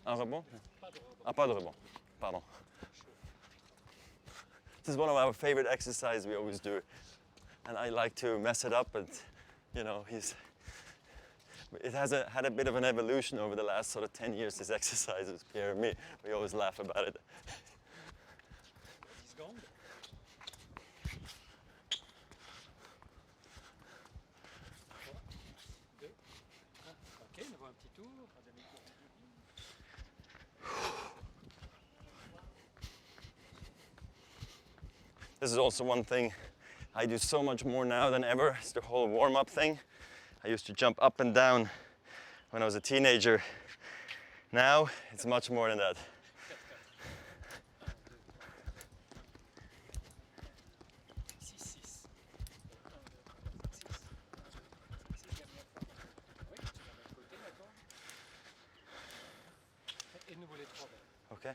Un rebond? Ah, pas de rebond. Pardon. This is one of our favorite exercises we always do. And I like to mess it up, but you know, it has had a bit of an evolution over the last sort of 10 years, this exercise with Pierre and me. We always laugh about it. This is also one thing I do so much more now than ever. It's the whole warm-up thing. I used to jump up and down when I was a teenager. Now it's much more than that. Okay.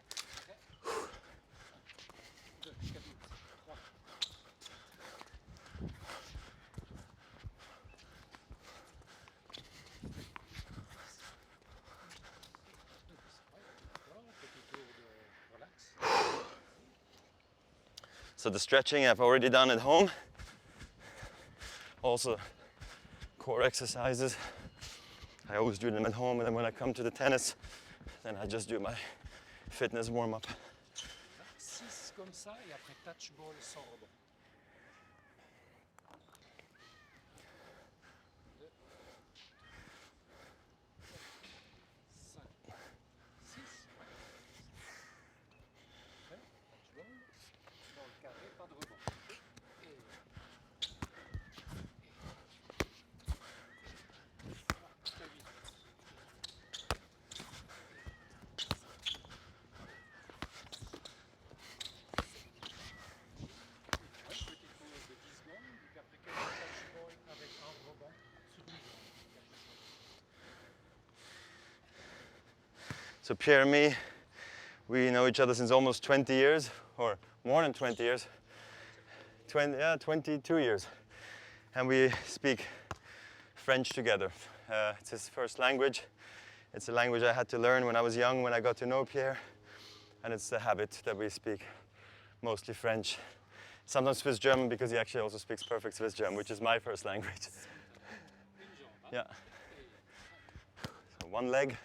So the stretching I've already done at home. Also core exercises. I always do them at home, and then when I come to the tennis, then I just do my fitness warm-up. 6 comme ça et après touch ball sans rebond. 2, 5, 6. Après, touch ball, dans le carré, pas de rebond. So Pierre and me, we know each other since almost 20 years, or more than 20 years. 22 years. And we speak French together. It's his first language. It's a language I had to learn when I was young, when I got to know Pierre. And it's a habit that we speak mostly French. Sometimes Swiss German, because he actually also speaks perfect Swiss German, which is my first language. Yeah. So one leg.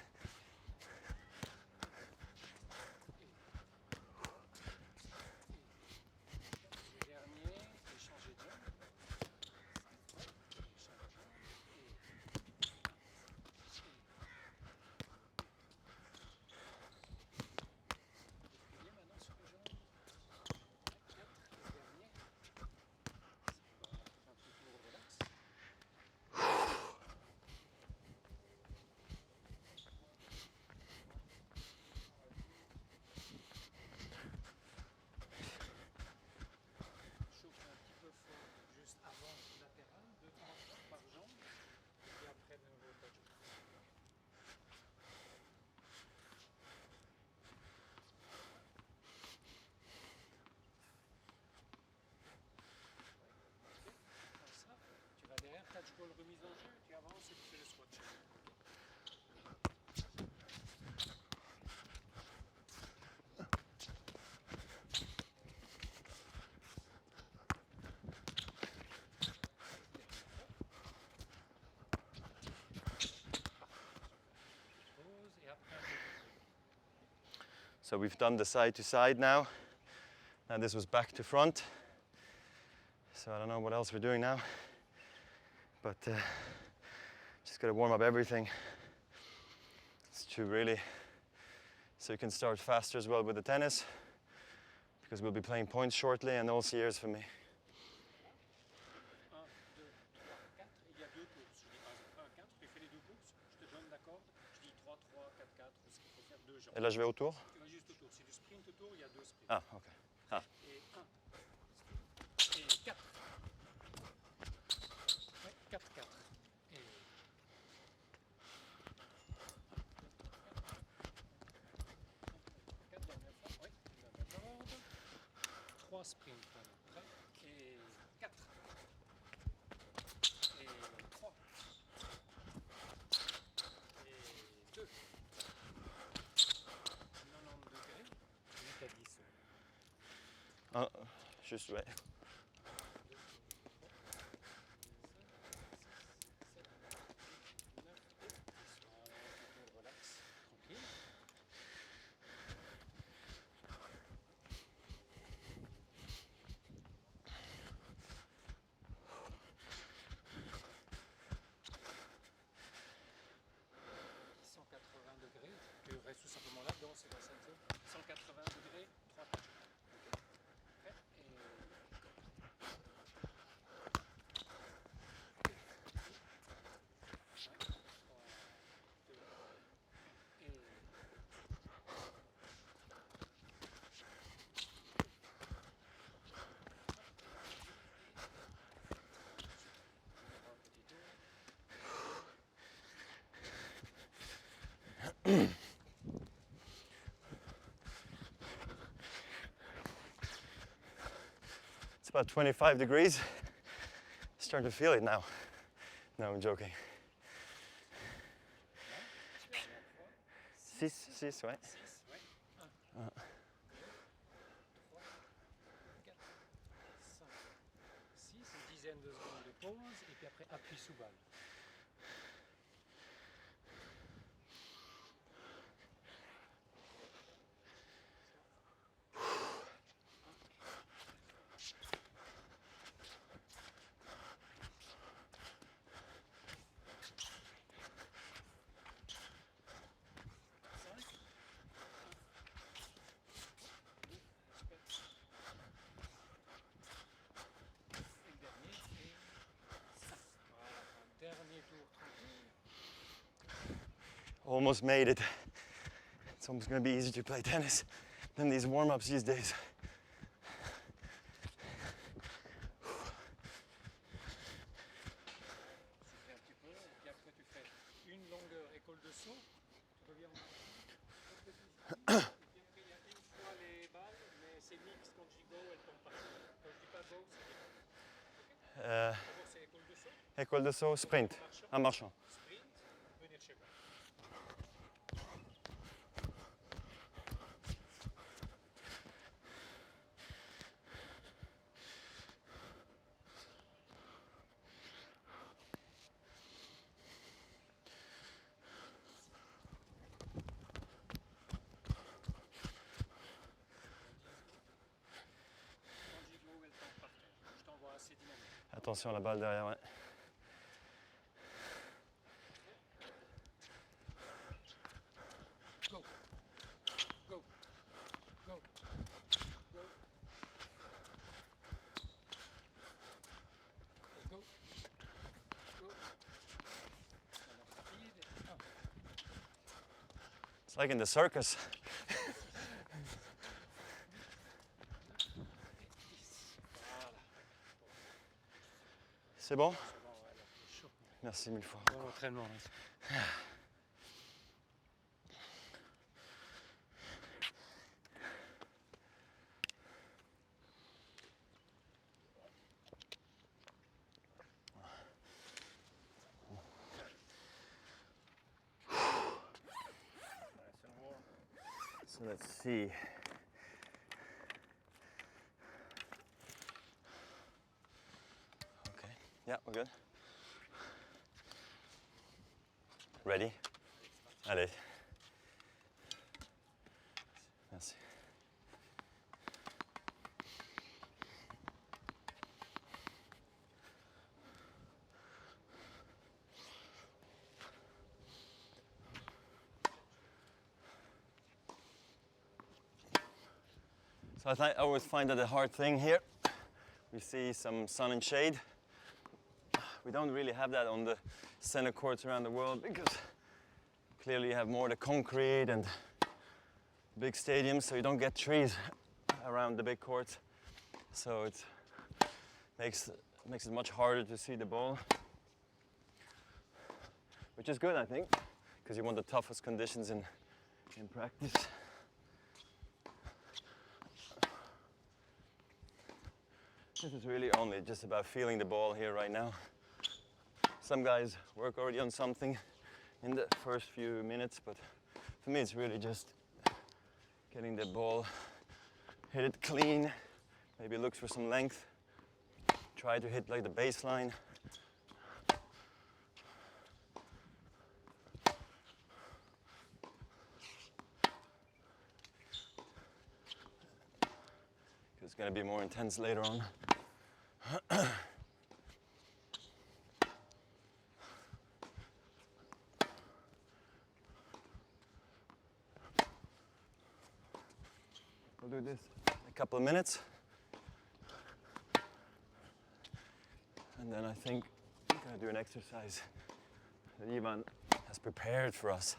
Touch ball remise en jeu, tu avances et tu fais le swatch. So we've done the side to side now. Now this was back to front. So I don't know what else we're doing now. But just got to warm up everything. It's true, really. So you can start faster as well with the tennis, because we'll be playing points shortly, and also years for me. Et là, je vais autour. Tu vas juste autour. C'est du sprint autour, il y a 2 sprints. Ah, ok. Ah. Et 1. Et 4. Ouais, 4, 4. Et 3 sprints. Voilà. Prêt? Et 4. Et 3. Et 2. 90 degrés. 8 à 10. Ah, juste, ouais. 180 degrés, tu restes tout simplement là-dedans, c'est la ceinture. 180 degrés, 3 pas. Prêt? Et go. 2. Et petit tour. It's about 25 degrees. Starting to feel it now. No, I'm joking. 6, ouais. 6, ouais. 1, 2, 3, 4, 5, 6, une dizaine de secondes de pause, et puis après appui sous balle. Dernier tour tranquille. Almost made it. It's almost going to be easier to play tennis than these warm-ups these days. Souffler un petit peu, et puis après tu fais une longueur école de saut, tu reviens en arrière, et puis après il y a une fois les balles, mais c'est mix, quand je dis go, elle tombe par terre. Quand je dis pas go, c'est bien. Okay? D'abord c'est école de saut. École de saut, sprint, en marchant. Sprint, venir chez moi. Quand je dis go, elle tombe par terre. Je t'envoie assez dynamique. Attention à la balle derrière, ouais. Go. Go. Go. Go. Et go. Go. Balance rapide. 1. It's like in the circus. Voilà. C'est bon? C'est bon, ouais, là, c'est chaud. Merci mille fois. Bon entraînement. Hein. Nice and warm. So let's see. Okay, yeah, we're good. Ready? Allez. Merci. So I always find that a hard thing here. We see some sun and shade. We don't really have that on the center courts around the world because clearly you have more the concrete and big stadiums, so you don't get trees around the big courts. So it makes it much harder to see the ball, which is good, I think, because you want the toughest conditions in practice. This is really only just about feeling the ball here right now. Some guys work already on something in the first few minutes, but for me it's really just getting the ball, hit it clean, maybe looks for some length, try to hit like the baseline. It's going to be more intense later on. We'll do this a couple of minutes. And then I think I'm going to do an exercise that Ivan has prepared for us.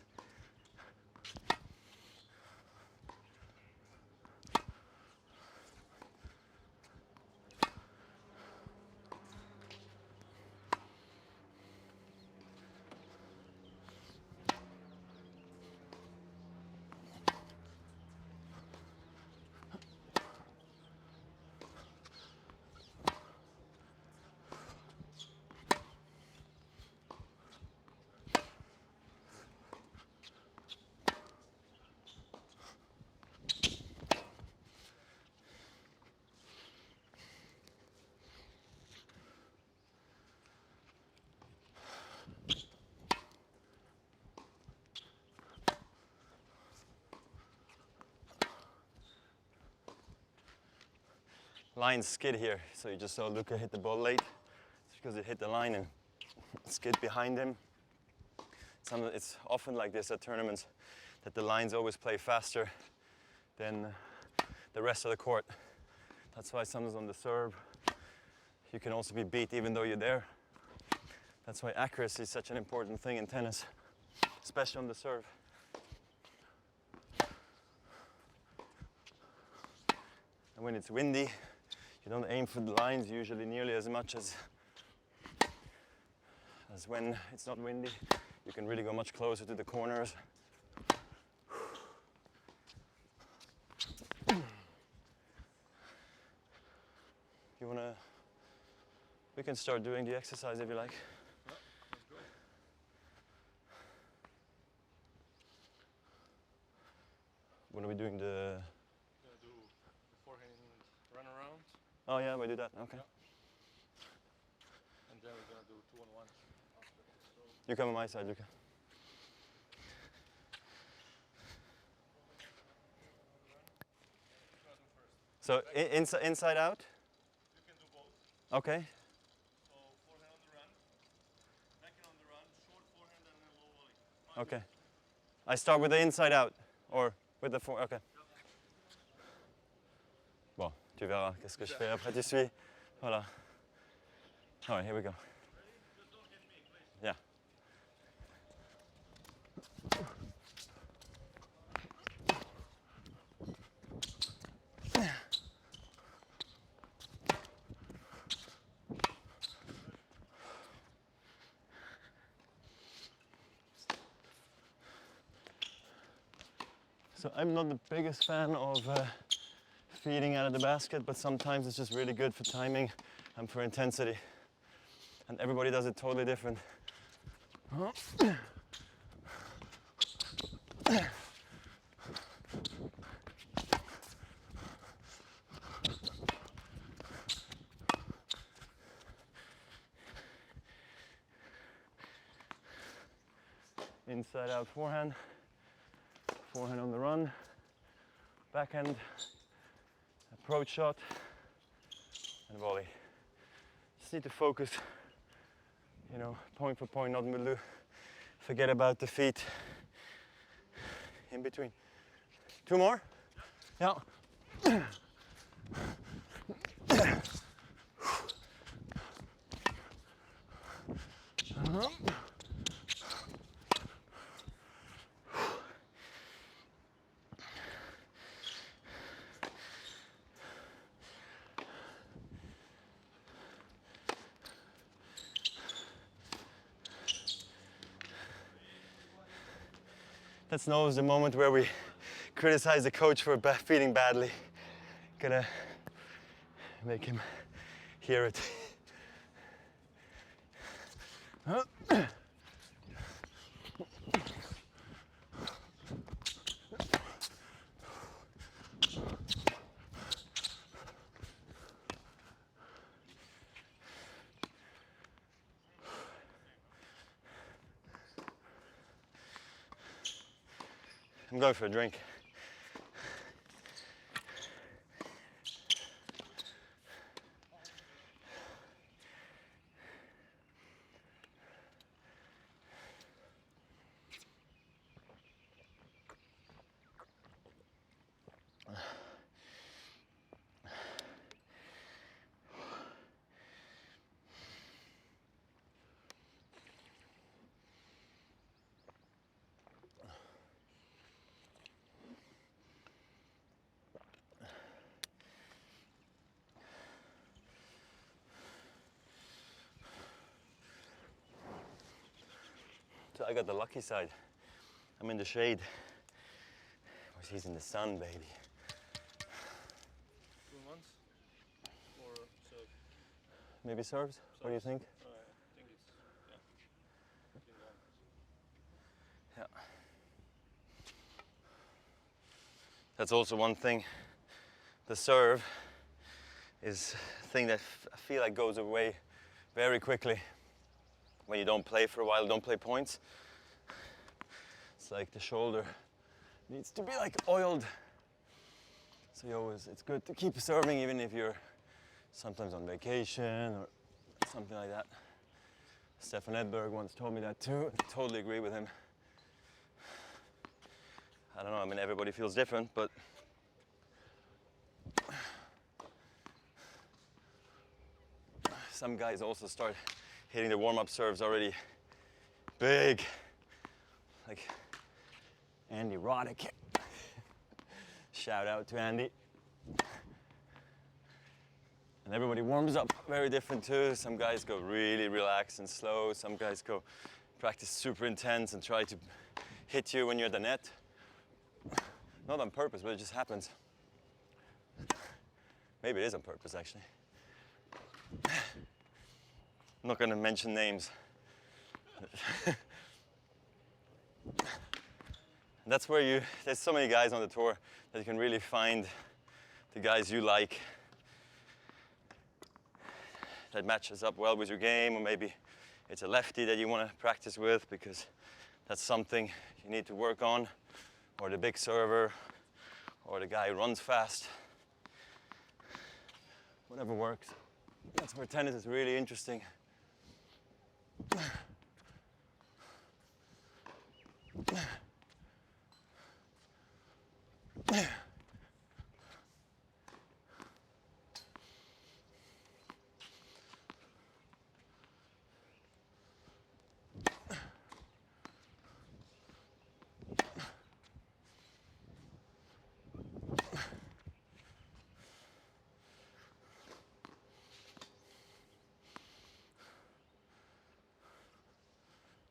Line skid here, so you just saw Luca hit the ball late. It's because it hit the line and skid behind him. It's often like this at tournaments, that the lines always play faster than the rest of the court. That's why sometimes on the serve you can also be beat even though you're there. That's why accuracy is such an important thing in tennis, especially on the serve. And when it's windy, you don't aim for the lines usually nearly as much as when it's not windy. You can really go much closer to the corners. We can start doing the exercise if you like. Yeah, let's go. When are we doing the... Gonna do the forehand run around. Oh yeah, we do that, okay. Yeah. And then we're gonna do 2-on-1. You come on my side, Luca. So inside out? You can do both. Okay. So forehand on the run, backhand on the run, short forehand and then low volley. Okay. I start with the inside out, or with the forehand, okay. Bon, tu verras qu'est-ce que je fais après, tu suis. Voilà. All right, here we go. Just don't hit me, please. Yeah. So I'm not the biggest fan of feeding out of the basket, but sometimes it's just really good for timing and for intensity. And everybody does it totally different. Inside out forehand, forehand on the run, backhand, approach shot, and volley. Just need to focus, you know, point for point, not forget about the feet in between. Two more? Yeah. That's always the moment where we criticize the coach for feeding badly. Gonna make him hear it. I'm going for a drink. So I got the lucky side. I'm in the shade. Whereas he's in the sun, baby. 2 months or so. Maybe serves? What do you think? I think it's been long. Yeah. That's also one thing. The serve is a thing that I feel like goes away very quickly when you don't play for a while, don't play points. It's like the shoulder needs to be like oiled. So it's good to keep serving even if you're sometimes on vacation or something like that. Stefan Edberg once told me that too. I totally agree with him. I don't know, I mean everybody feels different, but some guys also start hitting the warm-up serves already big, like Andy Roddick. Shout out to Andy. And everybody warms up very different too. Some guys go really relaxed and slow. Some guys go practice super intense and try to hit you when you're at the net. Not on purpose, but it just happens. Maybe it is on purpose, actually. I'm not going to mention names. That's where there's so many guys on the tour that you can really find the guys you like that matches up well with your game, or maybe it's a lefty that you want to practice with because that's something you need to work on, or the big server, or the guy who runs fast. Whatever works. That's where tennis is really interesting.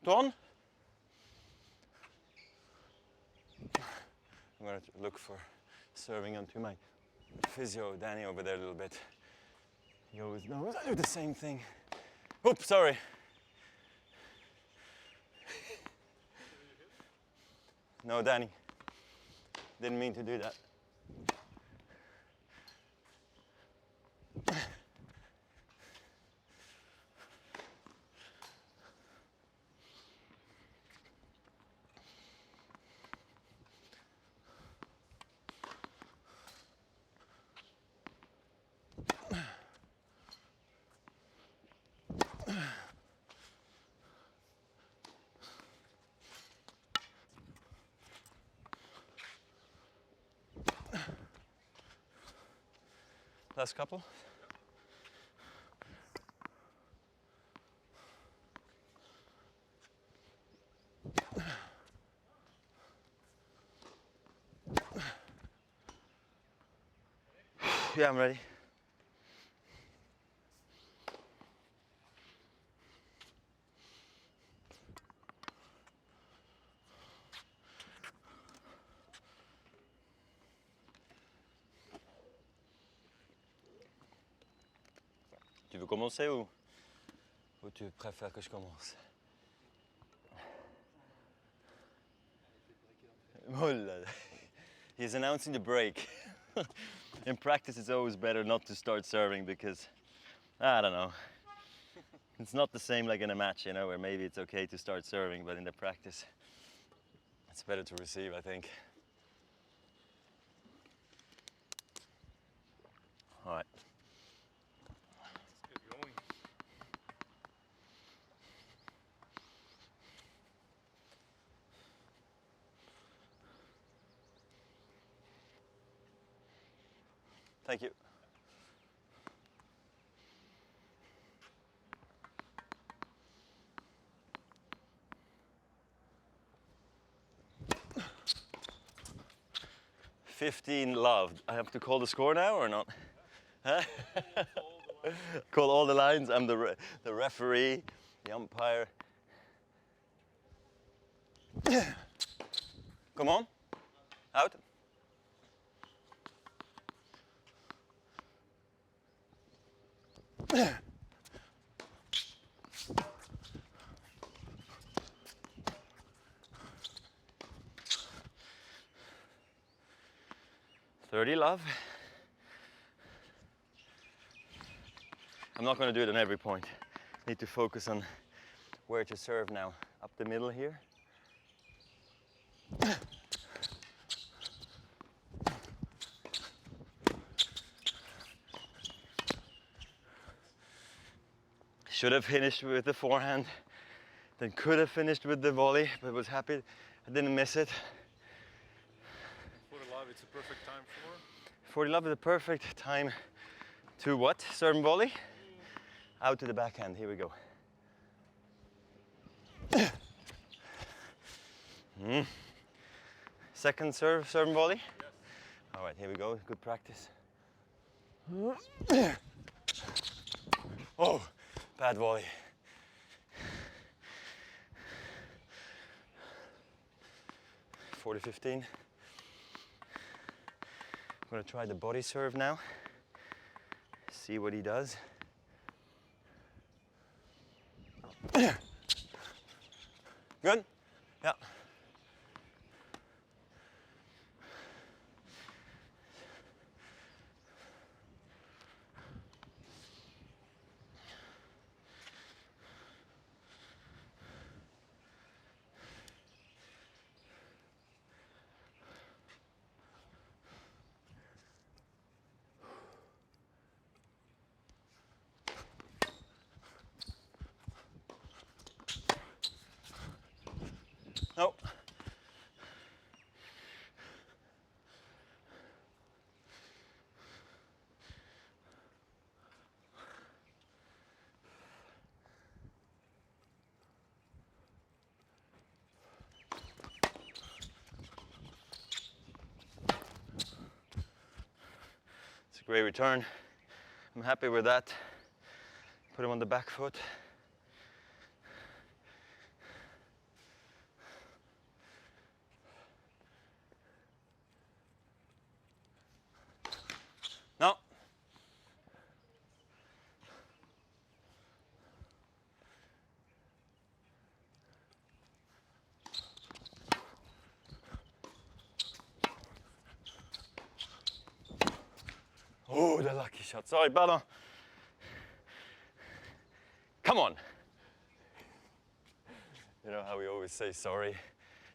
Don? I'm going to look for serving onto my physio, Danny, over there a little bit. He always knows I do the same thing. Oops, sorry. No, Danny. Didn't mean to do that. Last couple. Yeah, I'm ready. commencer ou tu préfères que je commence? Oh là là. He's announcing the break. In practice, it's always better not to start serving because, I don't know. It's not the same like in a match, you know, where maybe it's okay to start serving, but in the practice, it's better to receive, I think. All right. Let's get going. Thank you. "15 loved." I have to call the score now or not? Huh? Call all the lines. I'm the referee, the umpire. Come on. Out. "30 love." I'm not going to do it on every point. Need to focus on where to serve now. Up the middle here. Should have finished with the forehand, then could have finished with the volley, but was happy I didn't miss it. For the love, it's a perfect time for? 40 love is the perfect time to what? Serve and volley? Out to the backhand, here we go. Second serve and volley? Yes. All right, here we go, good practice. Oh, bad volley. "40-15. I'm gonna try the body serve now. See what he does. Good? Yeah. No. It's a great return. I'm happy with that. Put him on the back foot. No. Oh, the lucky shot. Sorry, pardon. Come on. You know how we always say sorry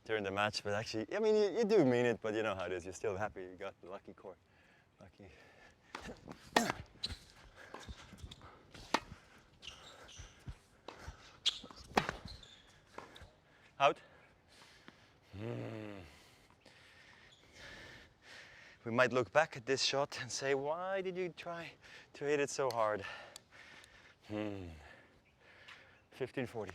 during the match, but actually, I mean, you do mean it, but you know how it is. You're still happy you got the lucky court. Lucky. Out. We might look back at this shot and say, why did you try to hit it so hard? 15-40.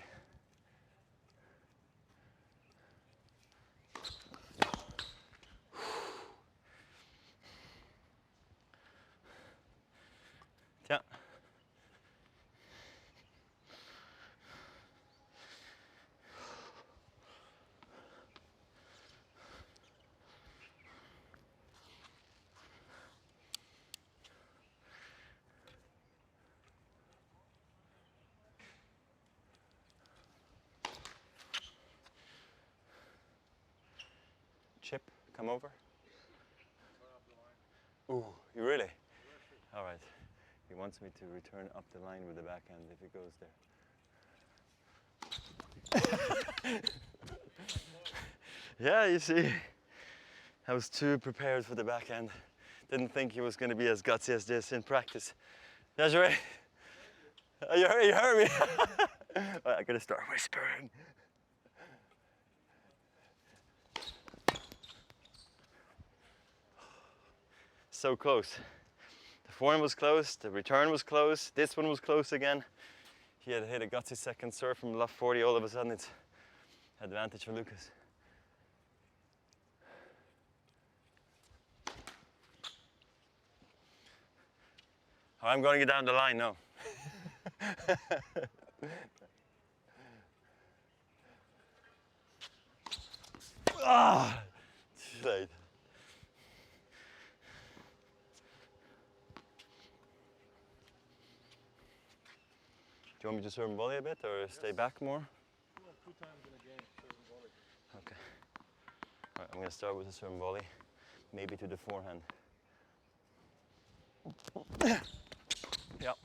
Tiens. chip come over? Ooh, you really? All right. He wants me to return up the line with the backhand if it goes there. Yeah, you see, I was too prepared for the backhand. Didn't think he was going to be as gutsy as this in practice. That's right. You heard me. Right, I gotta start whispering. So close. The forehand was close, the return was close, this one was close again. He had hit a gutsy second serve from left 40, all of a sudden it's advantage for Lucas. I'm going to get down the line now. Ah, too late. Do you want me to serve and volley a bit or stay back more? Well, 2 times in a game, serve and volley. Okay. All right, I'm going to start with the serve and volley, maybe to the forehand. Yep.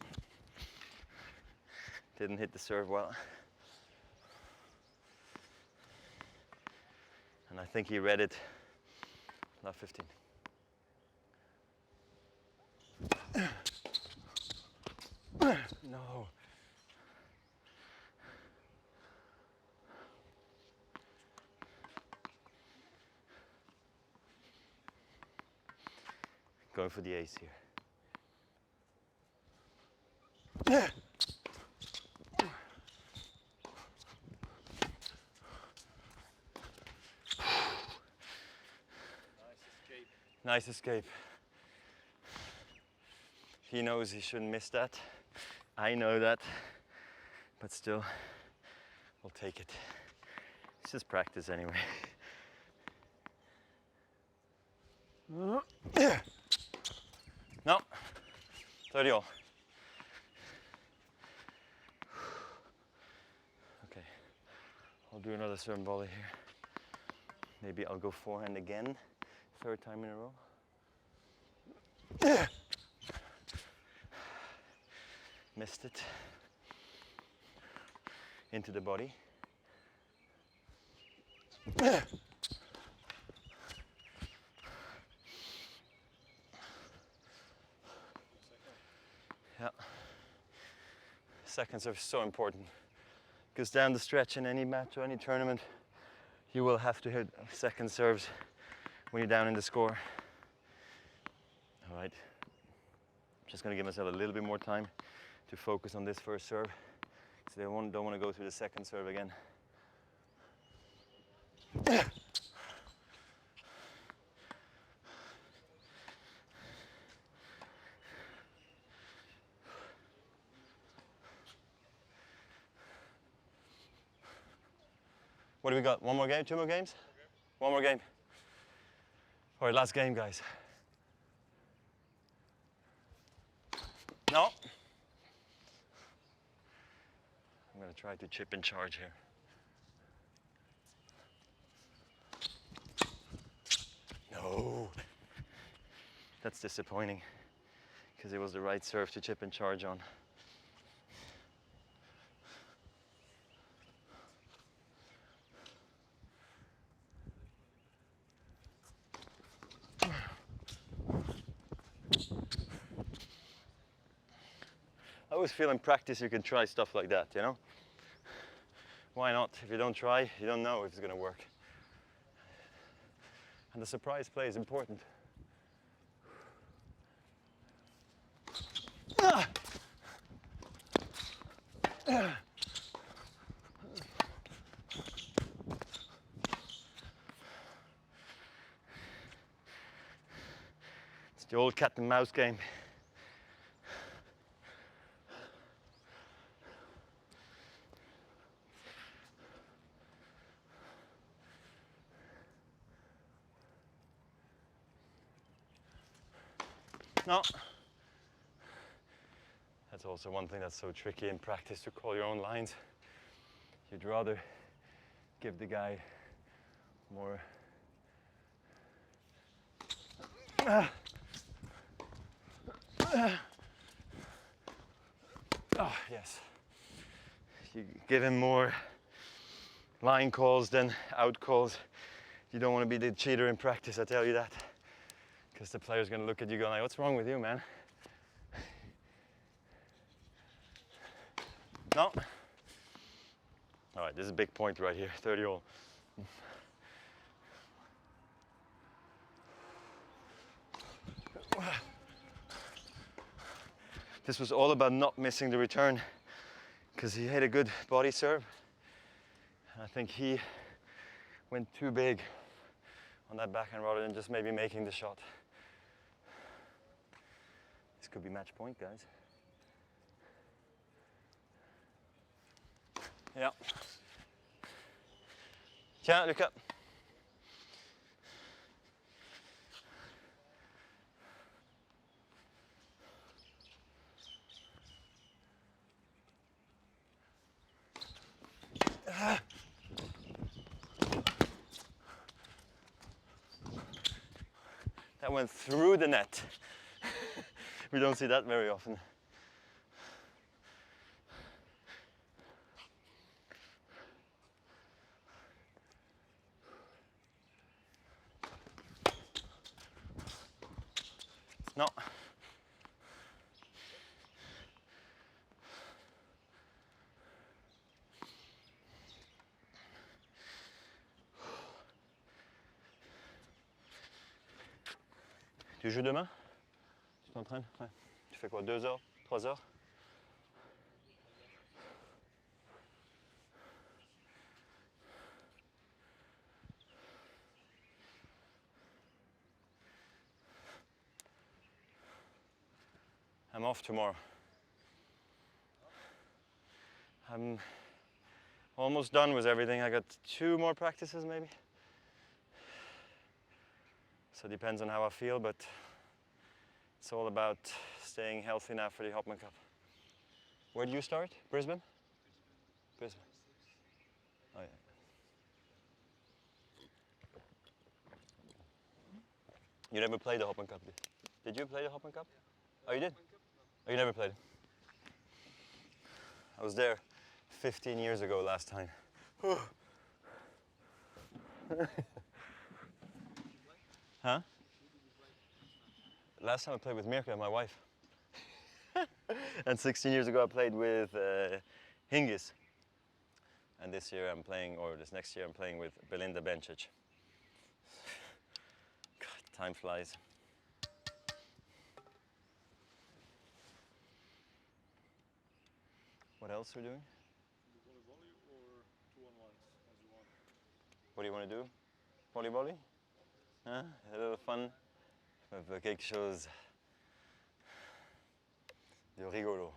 Didn't hit the serve well. And I think he read it. Left 15. No. Going for the ace here. Nice escape. He knows he shouldn't miss that. I know that. But still, we'll take it. It's just practice anyway. No. 30 all. Okay. I'll do another serve and volley here. Maybe I'll go forehand again. 3rd time in a row. Missed it. Into the body. Yeah. Second serve is so important. Because down the stretch in any match or any tournament, you will have to hit second serves when you're down in the score. All right. Just going to give myself a little bit more time to focus on this first serve. So don't want to go through the second serve again. What do we got? One more game? 2 more games? One more game. All right, last game, guys. No. I'm going to try to chip in charge here. No. That's disappointing because it was the right serve to chip in charge on. I always feel in practice you can try stuff like that, you know? Why not? If you don't try, you don't know if it's going to work. And the surprise play is important. It's the old cat and mouse game. No. That's also one thing that's so tricky in practice, to call your own lines. You'd rather give the guy more Oh, yes. You give him more line calls than out calls. You don't want to be the cheater in practice, I tell you that. Because the player's going to look at you going like, what's wrong with you, man? No? All right, this is a big point right here, 30 all. This was all about not missing the return because he hit a good body serve. I think he went too big on that backhand rather than just maybe making the shot. This could be match point, guys. Yeah. Tiens, Lucas. That went through the net. We don't see that very often. No. Tu joues demain? Tu t'entraînes? Ouais. Tu fais quoi? 2 heures? 3 heures? I'm off tomorrow. I'm almost done with everything. I got 2 more practices maybe. So it depends on how I feel, but it's all about staying healthy now for the Hopman Cup. Where do you start? Brisbane? Brisbane. Oh yeah. You never played the Hopman Cup, did you play the Hopman Cup? Oh, you did? Oh, you never played it? I was there 15 years ago last time. Huh? Last time I played with Mirka, my wife. And 16 years ago I played with Hingis. And this year I'm playing, or this next year I'm playing with Belinda Bencic. God, time flies. What else are we doing? Volley or 2-on-1s as you want. What do you want to do? Volley? Huh? A little fun? On veut quelque chose de rigolo.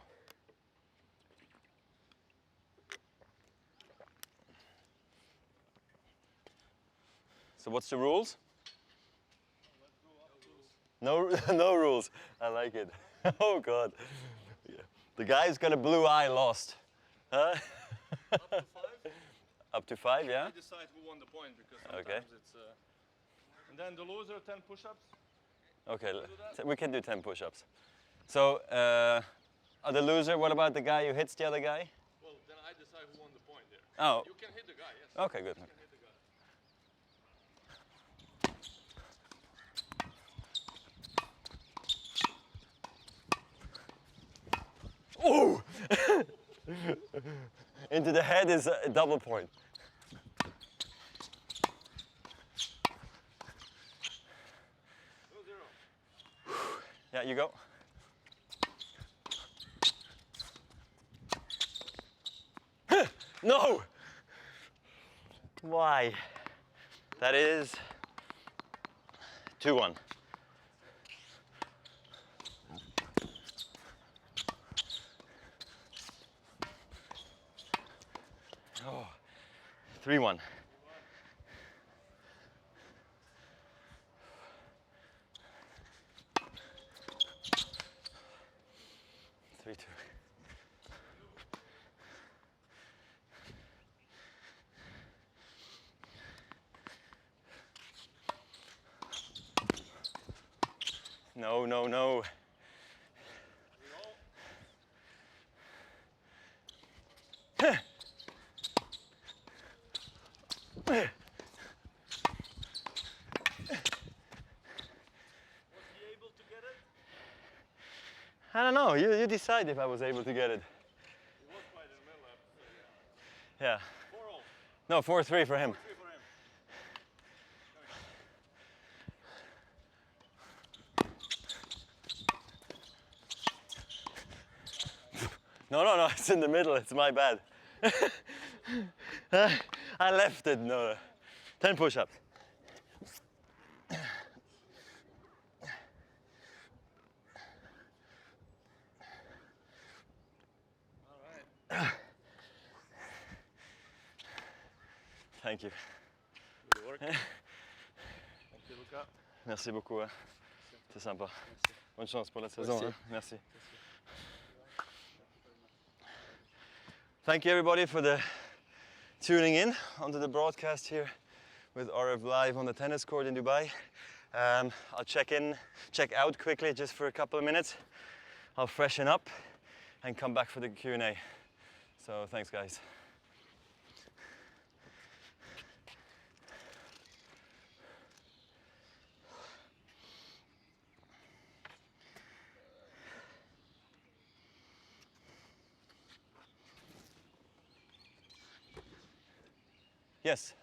So what's the rules? No, no rules. I like it. Oh God. Yeah. The guy's got a blue eye lost. Huh? Up to 5? Up to 5, yeah? I decide who won the point because sometimes Okay. it's... and then the loser 10 push-ups. Okay, we can do 10 push-ups. So, the loser, what about the guy who hits the other guy? Well, then I decide who won the point there. Oh. You can hit the guy, yes. Okay, good. You can hit the guy. Oh! Into the head is a double point. Yeah, you go. No! Why? That is 2-1. Oh, 3-1. 3-2. No, no, no. I don't know. You decide if I was able to get it. Yeah. 4-all. No, 4-3 for him. 3 for him. No, no, no. It's in the middle. It's my bad. I left it. No. 10 push-ups. Thank you. Good work. Thank you, Luca. Merci beaucoup. Hein. C'est sympa. Bonne chance pour la saison. Hein. Merci. Thank you everybody for tuning in onto the broadcast here with RF Live on the tennis court in Dubai. I'll check out quickly just for a couple of minutes. I'll freshen up and come back for the Q&A. So thanks guys. Yes.